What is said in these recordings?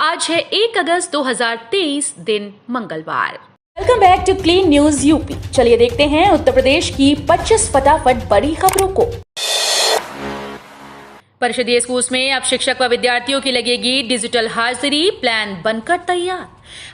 आज है 1 अगस्त 2023 दिन मंगलवार। Welcome back to clean news UP. चलिए देखते हैं उत्तर प्रदेश की 25 फटाफट बड़ी खबरों को। परिषदीय स्कूल्स में अब शिक्षक व विद्यार्थियों की लगेगी डिजिटल हाजिरी, प्लान बनकर तैयार।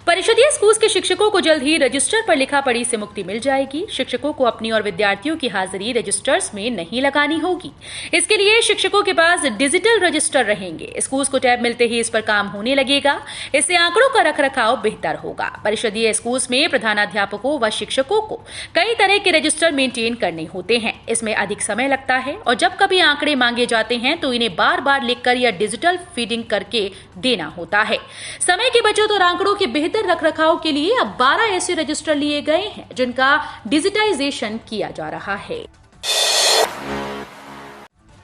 परिषदीय स्कूल्स के शिक्षकों को जल्द ही रजिस्टर पर लिखा पढ़ी से मुक्ति मिल जाएगी। शिक्षकों को अपनी और विद्यार्थियों की हाजिरी रजिस्टर्स में नहीं लगानी होगी। इसके लिए शिक्षकों के पास डिजिटल रजिस्टर रहेंगे। स्कूल्स को टैब मिलते ही इस पर काम होने लगेगा। इससे आंकड़ों का रखरखाव बेहतर होगा। परिषदीय स्कूल्स में प्रधानाध्यापकों व शिक्षकों को कई तरह के रजिस्टर मेंटेन करने होते हैं। इसमें अधिक समय लगता है और जब कभी आंकड़े मांगे जाते हैं तो इन्हें बार बार लिखकर या डिजिटल फीडिंग करके देना होता है। समय की बचत और आंकड़ों के बेहतर रखरखाव के लिए अब 12 ऐसे रजिस्टर लिए गए हैं जिनका डिजिटाइजेशन किया जा रहा है।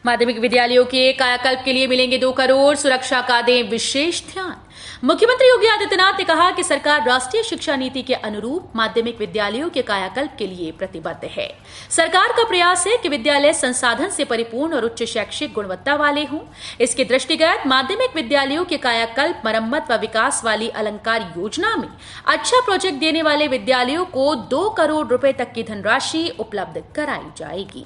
माध्यमिक विद्यालयों के कायाकल्प के लिए मिलेंगे 2 करोड़, सुरक्षा का दें विशेष ध्यान। मुख्यमंत्री योगी आदित्यनाथ ने कहा कि सरकार राष्ट्रीय शिक्षा नीति के अनुरूप माध्यमिक विद्यालयों के कायाकल्प के लिए प्रतिबद्ध है। सरकार का प्रयास है कि विद्यालय संसाधन से परिपूर्ण और उच्च शैक्षिक गुणवत्ता वाले हों। इसके दृष्टिगत माध्यमिक विद्यालयों के कायाकल्प, मरम्मत व विकास वाली अलंकार योजना में अच्छा प्रोजेक्ट देने वाले विद्यालयों को 2 करोड़ रुपए तक की धनराशि उपलब्ध कराई जाएगी।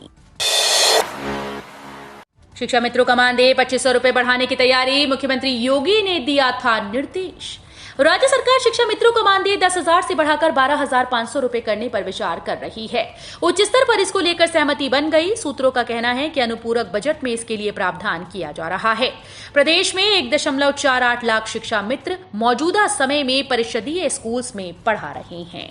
शिक्षा मित्रों का मानदेय 2500 रुपए बढ़ाने की तैयारी, मुख्यमंत्री योगी ने दिया था निर्देश। राज्य सरकार शिक्षा मित्रों का मानदेय 10,000 से बढ़ाकर 12,500 रुपए करने पर विचार कर रही है। उच्च स्तर पर इसको लेकर सहमति बन गई। सूत्रों का कहना है कि अनुपूरक बजट में इसके लिए प्रावधान किया जा रहा है। प्रदेश में 1.48 लाख शिक्षा मित्र मौजूदा समय में परिषदीय स्कूल्स में पढ़ा रहे हैं।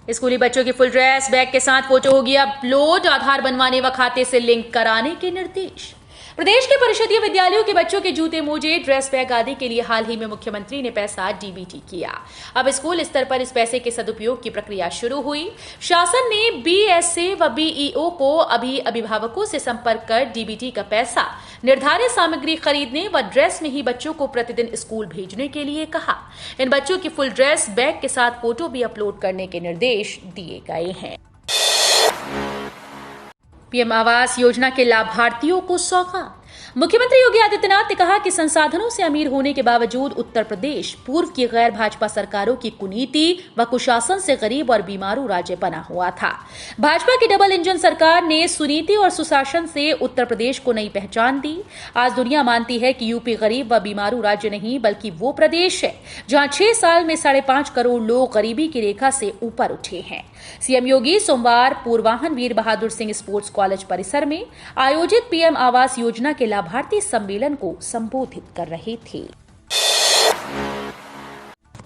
स्कूली बच्चों की फुल ड्रेस बैग के साथ फोटो होगी अपलोड, आधार बनवाने व खाते से लिंक कराने के निर्देश। प्रदेश के परिषदीय विद्यालयों के बच्चों के जूते, मोजे, ड्रेस बैग आदि के लिए हाल ही में मुख्यमंत्री ने पैसा डीबीटी किया। अब स्कूल स्तर पर इस पैसे के सदुपयोग की प्रक्रिया शुरू हुई। शासन ने बीएसए व बीईओ को अभी अभिभावकों से संपर्क कर डीबीटी का पैसा निर्धारित सामग्री खरीदने व ड्रेस में ही बच्चों को प्रतिदिन स्कूल भेजने के लिए कहा। इन बच्चों की फुल ड्रेस बैग के साथ फोटो भी अपलोड करने के निर्देश दिए गए हैं। पीएम आवास योजना के लाभार्थियों को सौगात। मुख्यमंत्री योगी आदित्यनाथ ने कहा कि संसाधनों से अमीर होने के बावजूद उत्तर प्रदेश पूर्व की गैर भाजपा सरकारों की कुनीति व कुशासन से गरीब और बीमारू राज्य बना हुआ था। भाजपा की डबल इंजन सरकार ने सुनीति और सुशासन से उत्तर प्रदेश को नई पहचान दी। आज दुनिया मानती है कि यूपी गरीब व बीमारू राज्य नहीं बल्कि वो प्रदेश है जहां 6 साल में 5.5 करोड़ लोग गरीबी की रेखा से ऊपर उठे हैं। सीएम योगी सोमवार पूर्वाहन वीर बहादुर सिंह स्पोर्ट्स कॉलेज परिसर में आयोजित पीएम आवास योजना के लाभार्थी सम्मेलन को संबोधित कर रहे थे।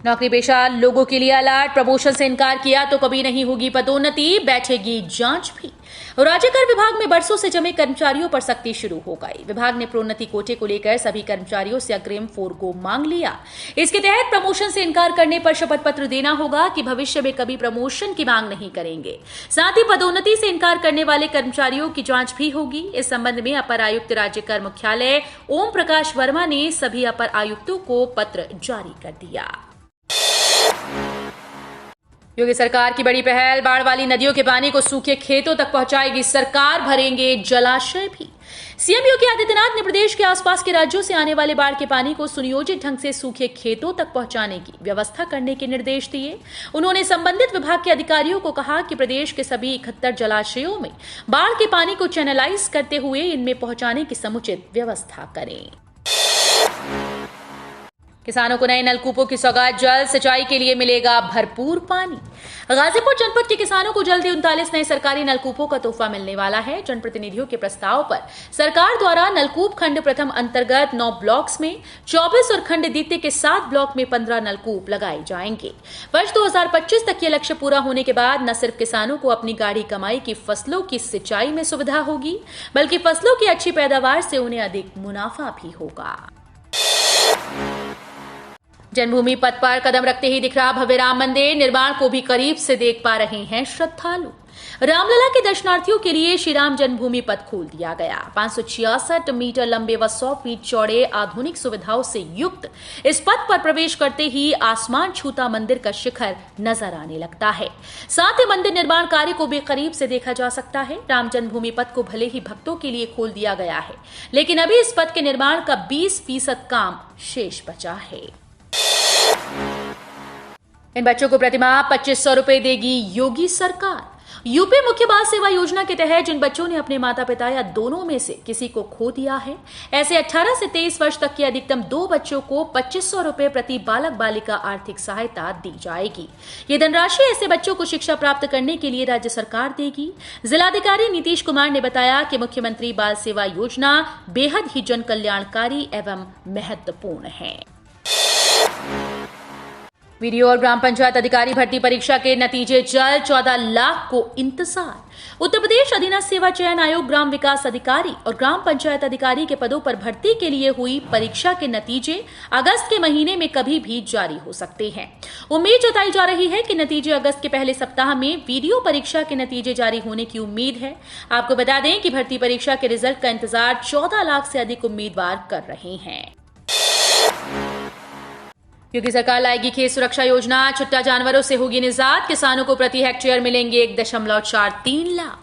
नौकरी पेशा लोगों के लिए अलर्ट, प्रमोशन से इनकार किया तो कभी नहीं होगी पदोन्नति, बैठेगी जांच भी। राज्य कर विभाग में बरसों से जमे कर्मचारियों पर सख्ती शुरू हो गई। विभाग ने प्रोन्नति कोटे को लेकर सभी कर्मचारियों से अग्रिम फोरगो मांग लिया। इसके तहत प्रमोशन से इनकार करने पर शपथ पत्र देना होगा कि भविष्य में कभी प्रमोशन की मांग नहीं करेंगे। साथ ही पदोन्नति से इनकार करने वाले कर्मचारियों की जांच भी होगी। इस संबंध में अपर आयुक्त राज्य कर मुख्यालय ओम प्रकाश वर्मा ने सभी अपर आयुक्तों को पत्र जारी कर दिया। योगी सरकार की बड़ी पहल, बाढ़ वाली नदियों के पानी को सूखे खेतों तक पहुंचाएगी सरकार, भरेंगे जलाशय भी। सीएम योगी आदित्यनाथ ने प्रदेश के आसपास के राज्यों से आने वाले बाढ़ के पानी को सुनियोजित ढंग से सूखे खेतों तक पहुंचाने की व्यवस्था करने के निर्देश दिए। उन्होंने संबंधित विभाग के अधिकारियों को कहा कि प्रदेश के सभी 71 जलाशयों में बाढ़ के पानी को चैनलाइज करते हुए इनमें पहुंचाने की समुचित व्यवस्था करें। किसानों को नए नलकूपों की सौगात, जल सिंचाई के लिए मिलेगा भरपूर पानी। गाजीपुर जनपद के किसानों को जल्द ही 39 नए सरकारी नलकूपों का तोहफा मिलने वाला है। जनप्रतिनिधियों के प्रस्ताव पर सरकार द्वारा नलकूप खंड प्रथम अंतर्गत 9 ब्लॉक्स में 24 और खंड द्वितीय के 7 ब्लॉक में 15 नलकूप लगाए जाएंगे। वर्ष 2025 तक ये लक्ष्य पूरा होने के बाद न सिर्फ किसानों को अपनी गाढ़ी कमाई की फसलों की सिंचाई में सुविधा होगी बल्कि फसलों की अच्छी पैदावार से उन्हें अधिक मुनाफा भी होगा। जन्मभूमि पथ पर कदम रखते ही दिख रहा भव्य राम मंदिर, निर्माण को भी करीब से देख पा रहे हैं श्रद्धालु। रामलला के दर्शनार्थियों के लिए श्री राम जन्मभूमि पथ खोल दिया गया। 566 मीटर लंबे व 100 फीट चौड़े आधुनिक सुविधाओं से युक्त इस पथ पर प्रवेश करते ही आसमान छूता मंदिर का शिखर नजर आने लगता है। साथ ही मंदिर निर्माण कार्य को भी करीब से देखा जा सकता है। राम जन्मभूमि पथ को भले ही भक्तों के लिए खोल दिया गया है, लेकिन अभी इस पथ के निर्माण का 20% काम शेष बचा है। इन बच्चों को प्रतिमाह 2500 रुपए देगी योगी सरकार। यूपी मुख्य बाल सेवा योजना के तहत जिन बच्चों ने अपने माता पिता या दोनों में से किसी को खो दिया है, ऐसे 18 से 23 वर्ष तक के अधिकतम 2 बच्चों को 2500 रुपए प्रति बालक बालिका आर्थिक सहायता दी जाएगी। ये धनराशि ऐसे बच्चों को शिक्षा प्राप्त करने के लिए राज्य सरकार देगी। जिलाधिकारी नीतीश कुमार ने बताया कि मुख्यमंत्री बाल सेवा योजना बेहद ही जन कल्याणकारी एवं महत्वपूर्ण है। वीडियो और ग्राम पंचायत अधिकारी भर्ती परीक्षा के नतीजे जल्द, 14 लाख को इंतजार। उत्तर प्रदेश अधीनस्थ सेवा चयन आयोग ग्राम विकास अधिकारी और ग्राम पंचायत अधिकारी के पदों पर भर्ती के लिए हुई परीक्षा के नतीजे अगस्त के महीने में कभी भी जारी हो सकते हैं। उम्मीद जताई जा रही है कि नतीजे अगस्त के पहले सप्ताह में वीडियो परीक्षा के नतीजे जारी होने की उम्मीद है। आपको बता दें कि भर्ती परीक्षा के रिजल्ट का इंतजार 14 लाख से अधिक उम्मीदवार कर रहे हैं। योगी सरकार लाएगी खेत सुरक्षा योजना, छुट्टा जानवरों से होगी निजात, किसानों को प्रति हेक्टेयर मिलेंगे 1.43 लाख।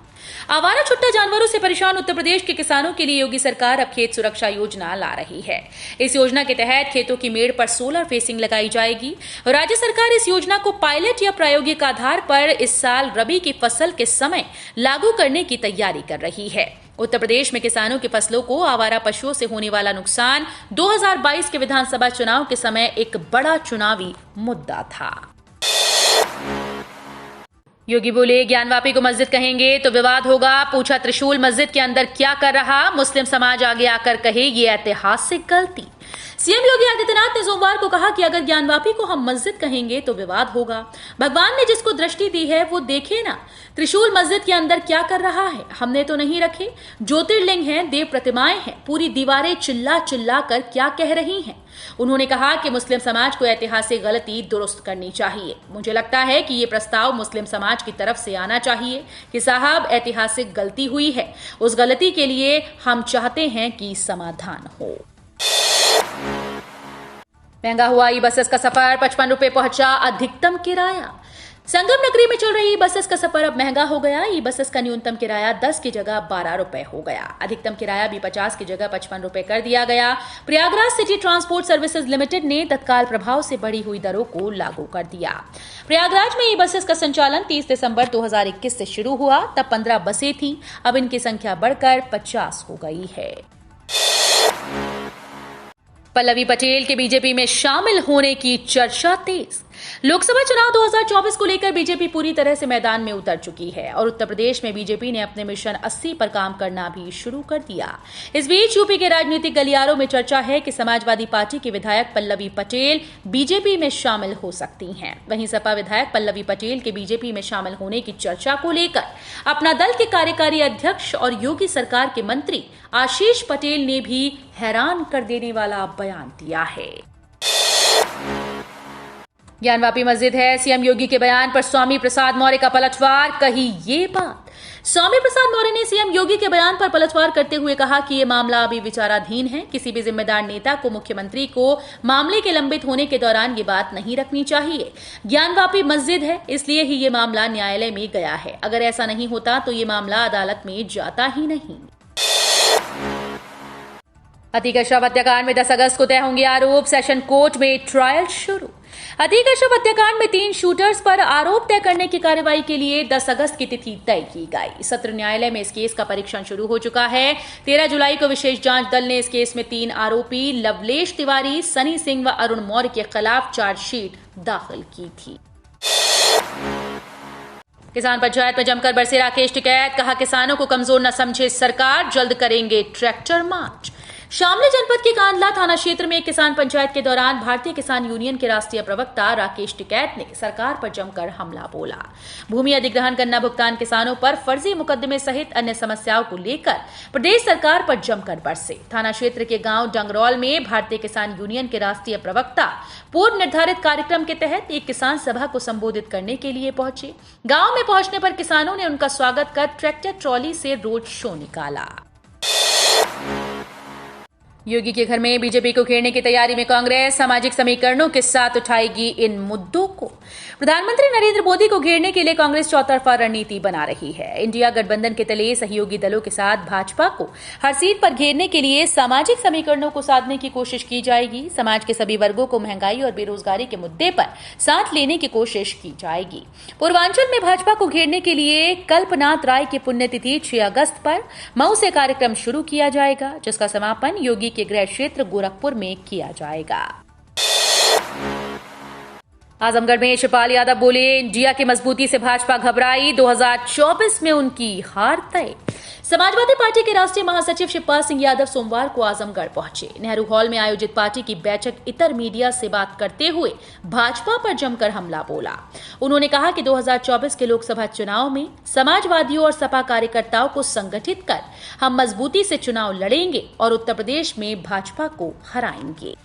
आवारा छुट्टा जानवरों से परेशान उत्तर प्रदेश के किसानों के लिए योगी सरकार अब खेत सुरक्षा योजना ला रही है। इस योजना के तहत खेतों की मेड़ पर सोलर फेंसिंग लगाई जाएगी। राज्य सरकार इस योजना को पायलट या प्रायोगिक आधार पर इस साल रबी की फसल के समय लागू करने की तैयारी कर रही है। उत्तर प्रदेश में किसानों की फसलों को आवारा पशुओं से होने वाला नुकसान 2022 के विधानसभा चुनाव के समय एक बड़ा चुनावी मुद्दा था। योगी बोले, ज्ञानवापी को मस्जिद कहेंगे तो विवाद होगा। पूछा, त्रिशूल मस्जिद के अंदर क्या कर रहा? मुस्लिम समाज आगे आकर कहे ये ऐतिहासिक गलती। सीएम योगी आदित्यनाथ ने सोमवार को कहा कि अगर ज्ञानवापी को हम मस्जिद कहेंगे तो विवाद होगा। भगवान ने जिसको दृष्टि दी है वो देखे ना, त्रिशूल मस्जिद के अंदर क्या कर रहा है? हमने तो नहीं रखे। ज्योतिर्लिंग हैं, देव प्रतिमाएं हैं, पूरी दीवारें चिल्ला चिल्ला कर क्या कह रही हैं? उन्होंने कहा कि मुस्लिम समाज को ऐतिहासिक गलती दुरुस्त करनी चाहिए। मुझे लगता है कि ये प्रस्ताव मुस्लिम समाज की तरफ से आना चाहिए कि साहब ऐतिहासिक गलती हुई है, उस गलती के लिए हम चाहते हैं कि समाधान हो। महंगा हुआ ई बसेस का सफर, 55 रुपए पहुंचा अधिकतम किराया। संगम नगरी में चल रही बसेस का सफर अब महंगा हो गया। ई बसेस का न्यूनतम किराया 10 की जगह 12 रुपए हो गया। अधिकतम किराया भी 50 की जगह 55 रुपए कर दिया गया। Prayagraj city transport services limited ने तत्काल प्रभाव से बढ़ी हुई दरों को लागू कर दिया। प्रयागराज में ई बसेस का संचालन 30 दिसंबर 2021 से शुरू हुआ। तब 15 बसें थी, अब इनकी संख्या बढ़कर 50 हो गई है। पल्लवी पटेल के बीजेपी में शामिल होने की चर्चा तेज। लोकसभा चुनाव 2024 को लेकर बीजेपी पूरी तरह से मैदान में उतर चुकी है और उत्तर प्रदेश में बीजेपी ने अपने मिशन 80 पर काम करना भी शुरू कर दिया। इस बीच यूपी के राजनीतिक गलियारों में चर्चा है कि समाजवादी पार्टी के विधायक पल्लवी पटेल बीजेपी में शामिल हो सकती हैं। वहीं सपा विधायक पल्लवी पटेल के बीजेपी में शामिल होने की चर्चा को लेकर अपना दल के कार्यकारी अध्यक्ष और योगी सरकार के मंत्री आशीष पटेल ने भी हैरान कर देने वाला बयान दिया है। ज्ञानवापी मस्जिद है, सीएम योगी के बयान पर स्वामी प्रसाद मौर्य का पलटवार, कही ये बात। स्वामी प्रसाद मौर्य ने सीएम योगी के बयान पर पलटवार करते हुए कहा कि यह मामला अभी विचाराधीन है। किसी भी जिम्मेदार नेता को मुख्यमंत्री को मामले के लंबित होने के दौरान ये बात नहीं रखनी चाहिए। ज्ञानवापी मस्जिद है, इसलिए ही ये मामला न्यायालय में गया है। अगर ऐसा नहीं होता तो ये मामला अदालत में जाता ही नहीं। अति कश्यप हत्याकांड में 10 अगस्त को तय होंगे आरोप, सेशन कोर्ट में ट्रायल शुरू। अति कश्यप हत्याकांड में 3 शूटर्स पर आरोप तय करने की कार्रवाई के लिए 10 अगस्त की तिथि तय की गई। सत्र न्यायालय में इस केस का परीक्षण शुरू हो चुका है। 13 जुलाई को विशेष जांच दल ने इस केस में 3 आरोपी लवलेश तिवारी, सनी सिंह व अरुण मौर्य के खिलाफ चार्जशीट दाखिल की थी। किसान पंचायत में जमकर बरसे राकेश टिकैत, कहा किसानों को कमजोर न समझे सरकार, जल्द करेंगे ट्रैक्टर मार्च। शामली जनपद के कांडला थाना क्षेत्र में एक किसान पंचायत के दौरान भारतीय किसान यूनियन के राष्ट्रीय प्रवक्ता राकेश टिकैत ने सरकार पर जमकर हमला बोला। भूमि अधिग्रहण गन्ना भुगतान किसानों पर फर्जी मुकदमे सहित अन्य समस्याओं को लेकर प्रदेश सरकार पर जमकर बरसे। थाना क्षेत्र के गांव डंगरौल में भारतीय किसान यूनियन के राष्ट्रीय प्रवक्ता पूर्व निर्धारित कार्यक्रम के तहत एक किसान सभा को संबोधित करने के लिए पहुंचे। गांव में पहुंचने पर किसानों ने उनका स्वागत कर ट्रैक्टर ट्रॉली से रोड शो निकाला। योगी के घर में बीजेपी को घेरने की तैयारी में कांग्रेस सामाजिक समीकरणों के साथ उठाएगी इन मुद्दों को। प्रधानमंत्री नरेंद्र मोदी को घेरने के लिए कांग्रेस चौतरफा रणनीति बना रही है। इंडिया गठबंधन के तले सहयोगी दलों के साथ भाजपा को हर सीट पर घेरने के लिए सामाजिक समीकरणों को साधने की कोशिश की जाएगी। समाज के सभी वर्गों को महंगाई और बेरोजगारी के मुद्दे पर साथ लेने की कोशिश की जाएगी। पूर्वांचल में भाजपा को घेरने के लिए कल्पनाथ राय की पुण्यतिथि 6 अगस्त पर मऊ से कार्यक्रम शुरू किया जाएगा, जिसका समापन योगी के गृह क्षेत्र गोरखपुर में किया जाएगा। आजमगढ़ में शिवपाल यादव बोले, इंडिया की मजबूती से भाजपा घबराई, 2024 में उनकी हार तय। समाजवादी पार्टी के राष्ट्रीय महासचिव शिवपाल सिंह यादव सोमवार को आजमगढ़ पहुंचे। नेहरू हॉल में आयोजित पार्टी की बैठक इतर मीडिया से बात करते हुए भाजपा पर जमकर हमला बोला। उन्होंने कहा कि 2024 के लोकसभा चुनाव में समाजवादियों और सपा कार्यकर्ताओं को संगठित कर हम मजबूती से चुनाव लड़ेंगे और उत्तर प्रदेश में भाजपा को हराएंगे।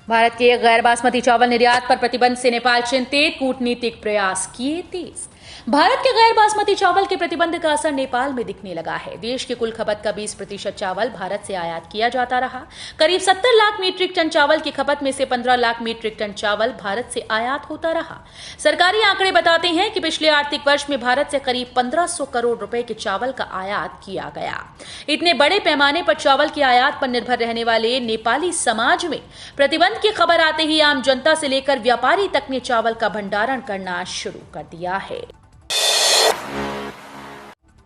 भारत के गैर बासमती चावल निर्यात पर प्रतिबंध से नेपाल चिंतित, कूटनीतिक प्रयास किए तेज। भारत के गैर बासमती चावल के प्रतिबंध का असर नेपाल में दिखने लगा है। देश की कुल खपत का 20% चावल भारत से आयात किया जाता रहा। करीब 70 लाख मीट्रिक टन चावल की खपत में से 15 लाख मीट्रिक टन चावल भारत से आयात होता रहा। सरकारी आंकड़े बताते हैं कि पिछले आर्थिक वर्ष में भारत से करीब 1500 करोड़ रुपए के चावल का आयात किया गया। इतने बड़े पैमाने पर चावल की आयात पर निर्भर रहने वाले नेपाली समाज में प्रतिबंध की खबर आते ही आम जनता से लेकर व्यापारी तक ने चावल का भंडारण करना शुरू कर दिया है।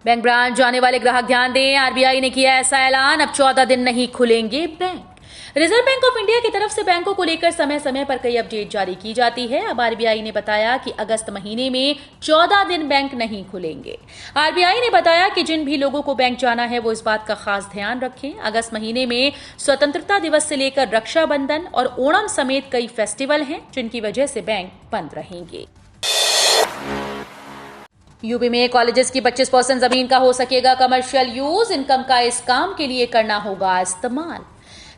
बैंक ब्रांच जाने वाले ग्राहक ध्यान दें, आरबीआई ने किया ऐसा ऐलान, अब 14 दिन नहीं खुलेंगे bank. Reserve bank of India की तरफ से बैंकों को लेकर समय समय पर कई अपडेट जारी की जाती है। अब आरबीआई ने बताया कि अगस्त महीने में 14 दिन बैंक नहीं खुलेंगे। आरबीआई ने बताया कि जिन भी लोगों को बैंक जाना है वो इस बात का खास ध्यान रखें। अगस्त महीने में स्वतंत्रता दिवस से लेकर रक्षाबंधन और ओणम समेत कई फेस्टिवल हैं, जिनकी वजह से बैंक बंद रहेंगे। यूपी में कॉलेजेस की 25% जमीन का हो सकेगा कमर्शियल यूज, इनकम का इस काम के लिए करना होगा इस्तेमाल।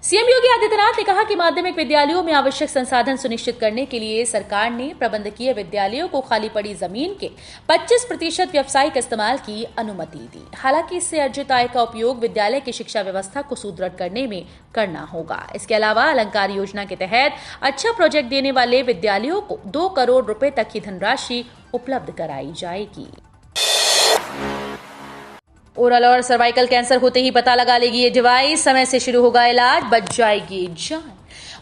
सीएम योगी आदित्यनाथ ने कहा कि माध्यमिक विद्यालयों में आवश्यक संसाधन सुनिश्चित करने के लिए सरकार ने प्रबंधकीय विद्यालयों को खाली पड़ी जमीन के 25% व्यावसायिक इस्तेमाल की अनुमति दी। हालांकि इससे अर्जित आय का उपयोग विद्यालय की शिक्षा व्यवस्था को सुदृढ़ करने में करना होगा। इसके अलावा अलंकार योजना के तहत अच्छा प्रोजेक्ट देने वाले विद्यालयों को 2 करोड़ रुपए तक की धनराशि उपलब्ध कराई जाएगी। ओरल और सर्वाइकल कैंसर होते ही पता लगा लेगी ये डिवाइस, समय से शुरू होगा इलाज, बच जाएगी जान।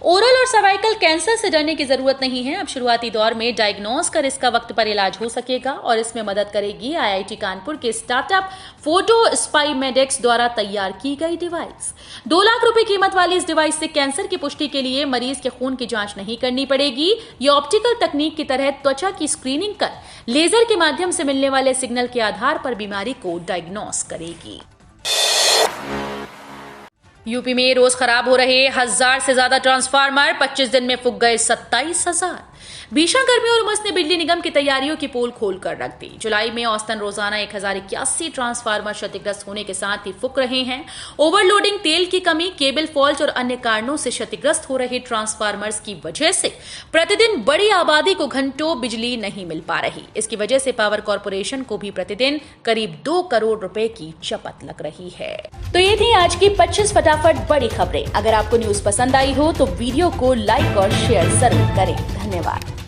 ओरल और सर्वाइकल कैंसर से डरने की जरूरत नहीं है। अब शुरुआती दौर में डायग्नोस कर इसका वक्त पर इलाज हो सकेगा और इसमें मदद करेगी आईआईटी कानपुर के स्टार्टअप फोटो स्पाईमेडिक्स द्वारा तैयार की गई डिवाइस। 2 लाख रुपए कीमत वाली इस डिवाइस से कैंसर की पुष्टि के लिए मरीज के खून की जांच नहीं करनी पड़ेगी। ये ऑप्टिकल तकनीक की तरह त्वचा की स्क्रीनिंग कर लेजर के माध्यम से मिलने वाले सिग्नल के आधार पर बीमारी को डायग्नोस करेगी। यूपी में रोज खराब हो रहे 1000 से ज्यादा ट्रांसफार्मर, 25 दिन में फूक गए 27,000। भीषण गर्मी और उमस ने बिजली निगम की तैयारियों की पोल खोल कर रख दी। जुलाई में औसतन रोजाना 1081 ट्रांसफार्मर क्षतिग्रस्त होने के साथ ही फूक रहे हैं। ओवरलोडिंग, तेल की कमी, केबल फॉल्ट और अन्य कारणों से क्षतिग्रस्त हो रहे ट्रांसफार्मर्स की वजह से प्रतिदिन बड़ी आबादी को घंटों बिजली नहीं मिल पा रही। इसकी वजह से पावर कॉर्पोरेशन को भी प्रतिदिन करीब 2 करोड़ रुपए की चपत लग रही है। तो ये थी आज की 25 फटाफट बड़ी खबरें। अगर आपको न्यूज पसंद आई हो तो वीडियो को लाइक और शेयर जरूर करें। धन्यवाद।